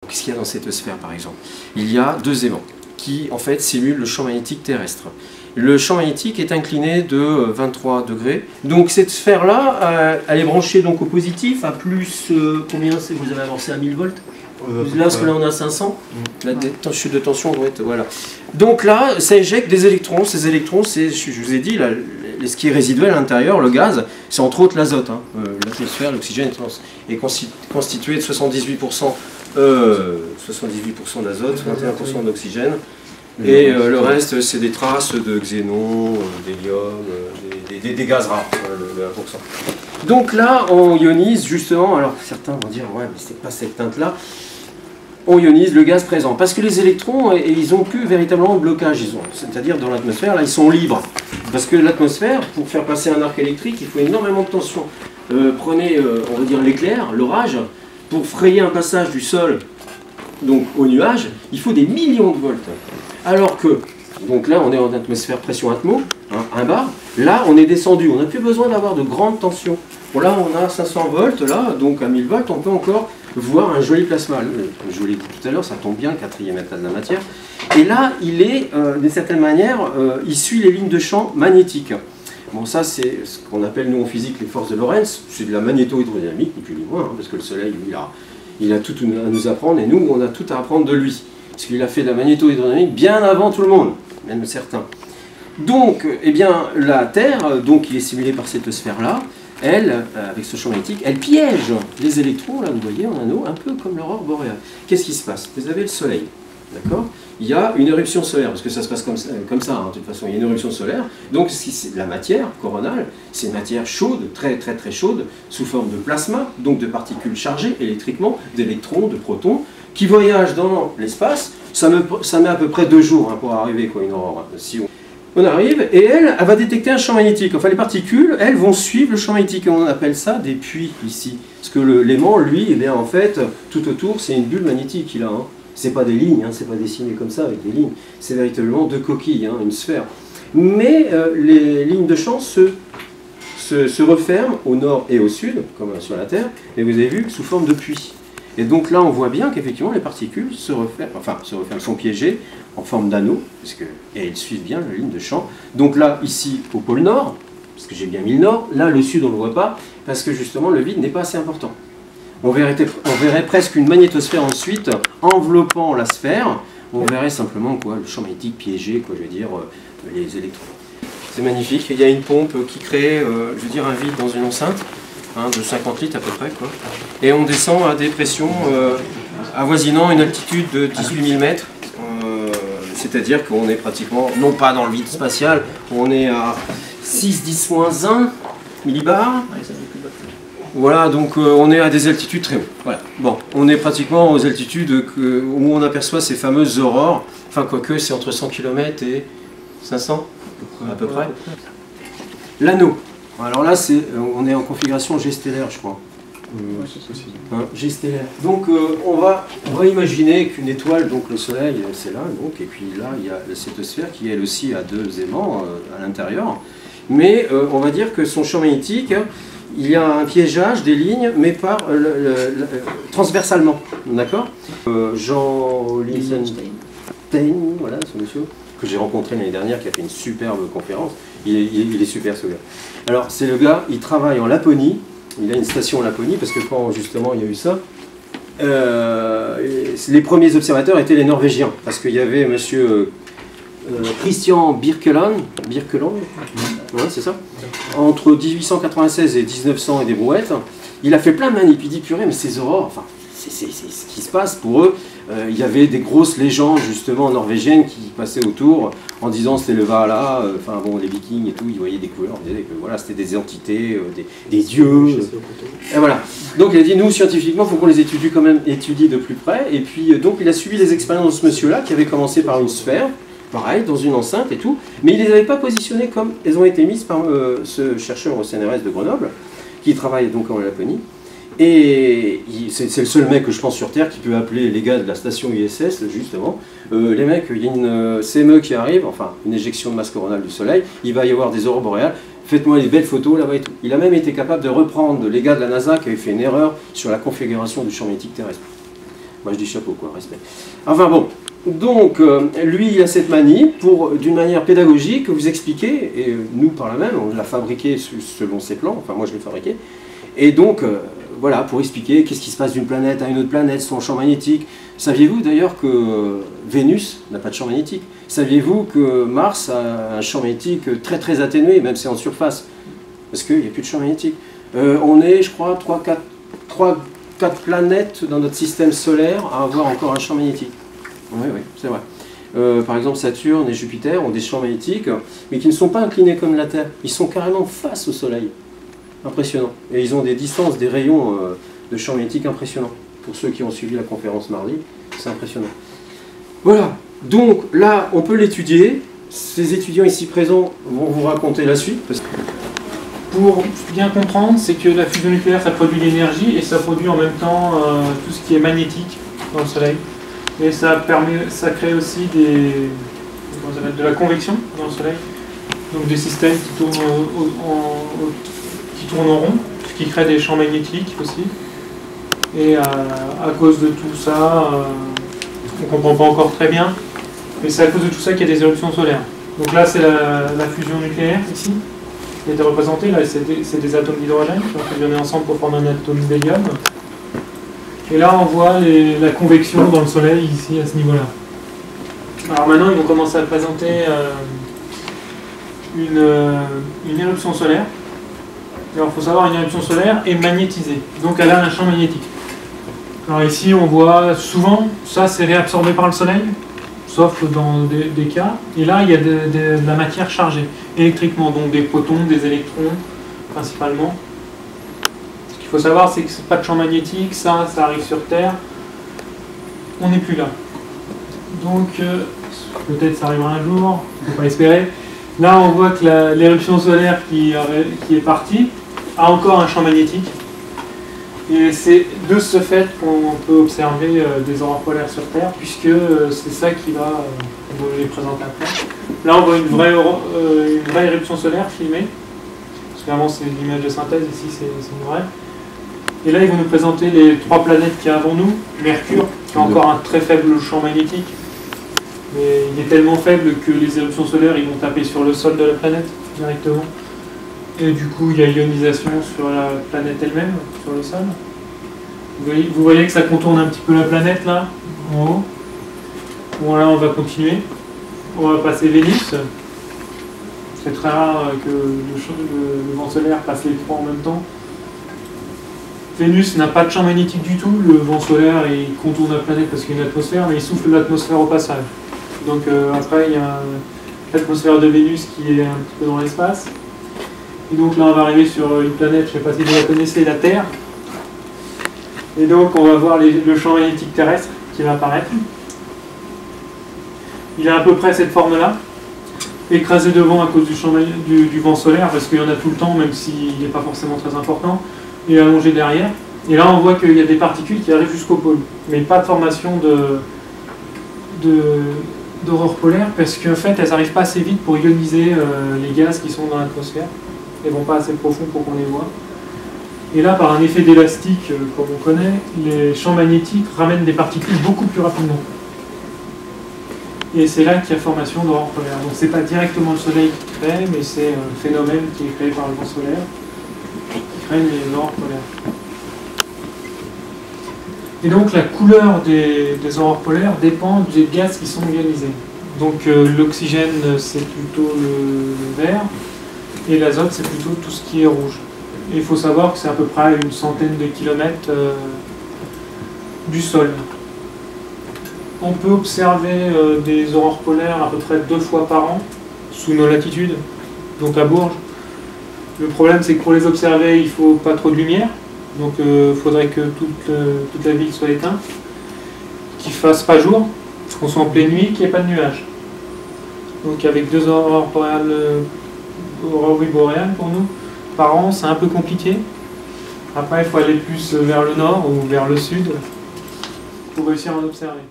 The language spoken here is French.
Qu'est-ce qu'il y a dans cette sphère, par exemple? Il y a deux aimants qui, en fait, simulent le champ magnétique terrestre. Le champ magnétique est incliné de 23 degrés. Donc cette sphère-là, elle est branchée donc au positif, à plus, combien vous avez avancé à 1000 volts? Là, parce que là on a 500, la chute de tension doit être, voilà. Donc là, ça éjecte des électrons. Ces électrons, c'est, je vous ai dit, là, ce qui est résiduel à l'intérieur, le gaz, c'est entre autres l'azote. Hein. L'atmosphère, l'oxygène est constitué de 78% d'azote, 21% d'oxygène. Et le reste, c'est des traces de xénon, d'hélium, des gaz rares, le 1%. Donc là, on ionise justement, alors certains vont dire, ouais, mais c'est pas cette teinte-là, on ionise le gaz présent. Parce que les électrons, ils n'ont plus véritablement de blocage, c'est-à-dire dans l'atmosphère, là, ils sont libres. Parce que l'atmosphère, pour faire passer un arc électrique, il faut énormément de tension. Prenez, on va dire, l'éclair, l'orage, pour frayer un passage du sol donc au nuage, il faut des millions de volts. Alors que, donc là on est en atmosphère pression atmo, hein, 1 bar, là on est descendu, on n'a plus besoin d'avoir de grandes tensions. Bon là on a 500 volts, là, donc à 1000 volts on peut encore voir un joli plasma. Je vous l'ai dit tout à l'heure, ça tombe bien, le quatrième état de la matière. Et là il est, d'une certaine manière, il suit les lignes de champ magnétiques. Bon ça c'est ce qu'on appelle nous en physique les forces de Lorentz, c'est de la magnéto-hydrodynamique, ni plus ni moins, hein, parce que le soleil il a tout à nous apprendre et nous on a tout à apprendre de lui. Parce qu'il a fait de la magnéto-hydrodynamique bien avant tout le monde, même certains. Donc, eh bien, la Terre, donc, il est simulé par cette sphère-là, elle, avec ce champ magnétique, elle piège les électrons, là, vous voyez, en anneau, un peu comme l'aurore boréale. Qu'est-ce qui se passe? Vous avez le Soleil, d'accord? Il y a une éruption solaire, parce que ça se passe comme ça hein, de toute façon, il y a une éruption solaire. Donc, la matière coronale, c'est une matière chaude, très très très chaude, sous forme de plasma, donc de particules chargées électriquement, d'électrons, de protons, qui voyagent dans l'espace. Ça met à peu près 2 jours hein, pour arriver, quoi, une aurore. Si on arrive, et elle va détecter un champ magnétique. Enfin, les particules, elles vont suivre le champ magnétique. Et on appelle ça des puits, ici. Parce que l'aimant, lui, eh bien, en fait, tout autour, c'est une bulle magnétique qu'il a. Hein. C'est pas des lignes, hein, c'est pas dessiné comme ça, avec des lignes. C'est véritablement 2 coquilles, hein, une sphère. Mais les lignes de champ se referment au nord et au sud, comme sur la Terre, et vous avez vu, sous forme de puits. Et donc là, on voit bien qu'effectivement, les particules se referment, sont piégées en forme d'anneau, et elles suivent bien la ligne de champ. Donc là, ici, au pôle nord, parce que j'ai bien mis le nord, là, le sud, on ne le voit pas, parce que justement, le vide n'est pas assez important. On verrait presque une magnétosphère ensuite, enveloppant la sphère, on verrait simplement quoi, le champ magnétique piégé, quoi, je veux dire, les électrons. C'est magnifique, il y a une pompe qui crée, je veux dire, un vide dans une enceinte, hein, de 50 litres à peu près, quoi. Et on descend à des pressions avoisinant une altitude de 18 000 mètres, c'est-à-dire qu'on est pratiquement, non pas dans le vide spatial, on est à 6-10-1 millibars. Voilà, donc on est à des altitudes très hautes. Voilà. Bon, on est pratiquement aux altitudes où on aperçoit ces fameuses aurores, enfin quoique c'est entre 100 km et 500 à peu près. L'anneau. Alors là, on est en configuration G stellaire, je crois. Hein, G stellaire. Donc on va imaginer qu'une étoile, donc le Soleil, c'est là, donc, et puis là il y a cette sphère qui elle aussi a 2 aimants à l'intérieur. Mais on va dire que son champ magnétique, il y a un piégeage des lignes, mais par transversalement, d'accord? Jean Lichtenstein, voilà, ce monsieur que j'ai rencontré l'année dernière, qui a fait une superbe conférence. Il est super ce gars. Alors c'est le gars, il travaille en Laponie, il a une station en Laponie, parce que quand justement il y a eu ça, les premiers observateurs étaient les Norvégiens, parce qu'il y avait monsieur Christian Birkeland, ouais, c'est ça, entre 1896 et 1900 et des brouettes, il a fait plein de manip, il dit purée mais ces aurores, enfin c'est ce qui se passe pour eux. Il y avait des grosses légendes justement norvégiennes qui passaient autour en disant c'était le Valhalla, enfin bon les Vikings et tout, ils voyaient des couleurs, ils disaient que voilà c'était des entités, des dieux, et voilà. Donc il a dit nous scientifiquement il faut qu'on les étudie quand même, étudie de plus près, et puis donc il a suivi les expériences de ce monsieur-là qui avait commencé par une sphère, pareil dans une enceinte et tout, mais il ne les avait pas positionnées comme elles ont été mises par ce chercheur au CNRS de Grenoble, qui travaille donc en Laponie. Et c'est le seul mec que je pense sur Terre qui peut appeler les gars de la station ISS, justement. Les mecs, il y a une CME qui arrive, enfin une éjection de masse coronale du Soleil, il va y avoir des aurores boréales, faites-moi des belles photos là-bas et tout. Il a même été capable de reprendre les gars de la NASA qui avaient fait une erreur sur la configuration du champ magnétique terrestre. Moi je dis chapeau, quoi, respect. Enfin bon, donc lui il a cette manie pour, d'une manière pédagogique, vous expliquer, et nous par là même, on l'a fabriqué selon ses plans, enfin moi je l'ai fabriqué, et donc voilà, pour expliquer qu'est-ce qui se passe d'une planète à une autre planète, son champ magnétique. Saviez-vous d'ailleurs que Vénus n'a pas de champ magnétique? Saviez-vous que Mars a un champ magnétique très très atténué, même si c'est en surface? Parce qu'il n'y a plus de champ magnétique. On est, je crois, 4 planètes dans notre système solaire à avoir encore un champ magnétique. Oui, oui, c'est vrai. Par exemple, Saturne et Jupiter ont des champs magnétiques, mais qui ne sont pas inclinés comme la Terre. Ils sont carrément face au Soleil. Impressionnant. Et ils ont des distances, des rayons de champ magnétique impressionnants. Pour ceux qui ont suivi la conférence mardi, c'est impressionnant. Voilà. Donc là, on peut l'étudier. Ces étudiants ici présents vont vous raconter la suite. Parce que... Pour bien comprendre, c'est que la fusion nucléaire, ça produit l'énergie et ça produit en même temps tout ce qui est magnétique dans le Soleil. Et ça crée aussi de la convection dans le Soleil. Donc des systèmes qui tournent en rond, ce qui crée des champs magnétiques aussi. Et à cause de tout ça, on ne comprend pas encore très bien, mais c'est à cause de tout ça qu'il y a des éruptions solaires. Donc là, c'est la fusion nucléaire ici. Qui a été représenté, là c'est des atomes d'hydrogène qui ont fusionné ensemble pour former un atome d'hélium. Et là on voit la convection dans le Soleil ici à ce niveau-là. Alors maintenant ils vont commencer à présenter une éruption solaire. Alors il faut savoir, une éruption solaire est magnétisée, donc elle a un champ magnétique. Alors ici on voit souvent, ça c'est réabsorbé par le Soleil, sauf dans des cas. Et là, il y a de la matière chargée, électriquement, donc des protons, des électrons, principalement. Ce qu'il faut savoir, c'est que c'est pas de champ magnétique, ça arrive sur Terre. On n'est plus là. Donc, peut-être ça arrivera un jour, il ne faut pas espérer. Là, on voit que l'éruption solaire qui est partie a encore un champ magnétique. Et c'est de ce fait qu'on peut observer des aurores polaires sur Terre, puisque c'est ça qui va vous les présenter après. Là, on voit une vraie éruption solaire filmée. Parce que vraiment, c'est une image de synthèse, ici, c'est une vraie. Et là, ils vont nous présenter les 3 planètes qu'il y a avant nous. Mercure, qui a encore un très faible champ magnétique. Mais il est tellement faible que les éruptions solaires, ils vont taper sur le sol de la planète directement. Et du coup, il y a ionisation sur la planète elle-même, sur le sol. Vous voyez que ça contourne un petit peu la planète, là, en haut. Bon, là, on va continuer. On va passer Vénus. C'est très rare que le vent solaire passe les 3 en même temps. Vénus n'a pas de champ magnétique du tout. Le vent solaire, il contourne la planète parce qu'il y a une atmosphère, mais il souffle l'atmosphère au passage. Donc après, il y a l'atmosphère de Vénus qui est un petit peu dans l'espace. Et donc là, on va arriver sur une planète, je ne sais pas si vous la connaissez, la Terre. Et donc, on va voir le champ magnétique terrestre qui va apparaître. Il a à peu près cette forme-là, écrasé devant à cause du vent solaire, parce qu'il y en a tout le temps, même s'il n'est pas forcément très important, et allongé derrière. Et là, on voit qu'il y a des particules qui arrivent jusqu'au pôle, mais pas de formation d'aurore polaire, parce qu'en fait, elles n'arrivent pas assez vite pour ioniser les gaz qui sont dans l'atmosphère. Elles ne vont pas assez profond pour qu'on les voit. Et là, par un effet d'élastique, comme on connaît, les champs magnétiques ramènent des particules beaucoup plus rapidement. Et c'est là qu'il y a formation d'aurore polaire. Donc c'est pas directement le Soleil qui crée, mais c'est un phénomène qui est créé par le vent solaire, qui crée les aurores polaires. Et donc la couleur des aurores polaires dépend des gaz qui sont ionisés. Donc l'oxygène, c'est plutôt le vert, et l'azote, c'est plutôt tout ce qui est rouge. Et il faut savoir que c'est à peu près une centaine de kilomètres du sol. On peut observer des aurores polaires à peu près 2 fois par an, sous nos latitudes, donc à Bourges. Le problème, c'est que pour les observer, il ne faut pas trop de lumière. Donc il faudrait que toute la ville soit éteinte, qu'il ne fasse pas jour, qu'on soit en pleine nuit, qu'il n'y ait pas de nuages. Donc avec 2 aurores boréales pour nous, par an, c'est un peu compliqué. Après, il faut aller plus vers le nord ou vers le sud pour réussir à en observer.